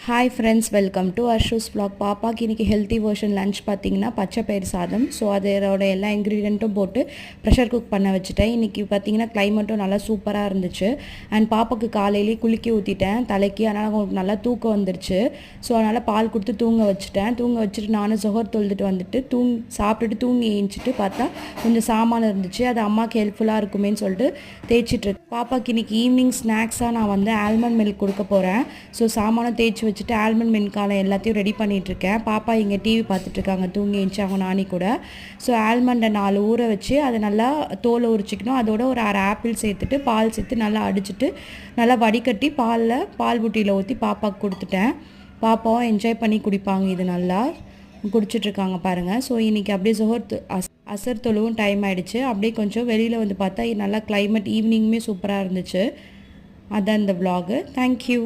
Hi friends, welcome to Arshu's vlog. பாப்பாக்கு இன்றைக்கி healthy version lunch பார்த்திங்கன்னா பச்சை பயிர் சாதம். ஸோ அதோட எல்லா இன்க்ரீடியண்ட்டும் போட்டு ப்ரெஷர் குக் பண்ண வச்சுட்டேன். இன்றைக்கி பார்த்திங்கன்னா கிளைமேட்டும் நல்லா சூப்பராக இருந்துச்சு. அண்ட் பாப்பாவுக்கு காலையிலேயே குளிக்க ஊற்றிட்டேன் தலைக்கு. அதனால் அவங்களுக்கு நல்லா தூக்கம் வந்துருச்சு. ஸோ அதனால் பால் கொடுத்து தூங்க வச்சுட்டு நானும் ஜொஹர் தொழுதுட்டு வந்துட்டு சாப்பிட்டுட்டு தூங்கி ஏஞ்சிட்டு பார்த்தா கொஞ்சம் சாமான் இருந்துச்சு. அது அம்மாவுக்கு ஹெல்ப்ஃபுல்லாக இருக்குமேன்னு சொல்லிட்டு தேய்ச்சிட்ருக்கு. பாப்பாவுக்கு இன்றைக்கி ஈவினிங் ஸ்நாக்ஸாக நான் வந்து ஆல்மண்ட் மில்க் கொடுக்க போகிறேன். ஸோ சாமானும் தேய்ச்சி வச்சுட்டு ஆல்மண்ட் மில்கால எல்லாத்தையும் ரெடி பண்ணிகிட்ருக்கேன். பாப்பா இங்கே டிவி பார்த்துட்ருக்காங்க தூங்கி ஏஞ்சி அவங்க நானி கூட. ஸோ ஆல்மண்டை 4 ஊற வச்சு அதை நல்லா தோலை உரிச்சிக்கணும். அதோட ஒரு 1/2 ஆப்பிள் சேர்த்துட்டு பால் சேர்த்து நல்லா அடிச்சுட்டு நல்லா வடிகட்டி பால் புட்டியில் ஊற்றி பாப்பாவுக்கு கொடுத்துட்டேன். பாப்பாவும் என்ஜாய் பண்ணி குடிப்பாங்க. இது நல்லா குடிச்சிட்ருக்காங்க பாருங்கள். ஸோ இன்றைக்கி அப்படியே ஜொஹர் அசர் தொழுவும் டைம் ஆகிடுச்சு. அப்படியே கொஞ்சம் வெளியில் வந்து பார்த்தா நல்லா கிளைமேட் ஈவினிங்குமே சூப்பராக இருந்துச்சு. அதான் இந்த vlog. தேங்க்யூ.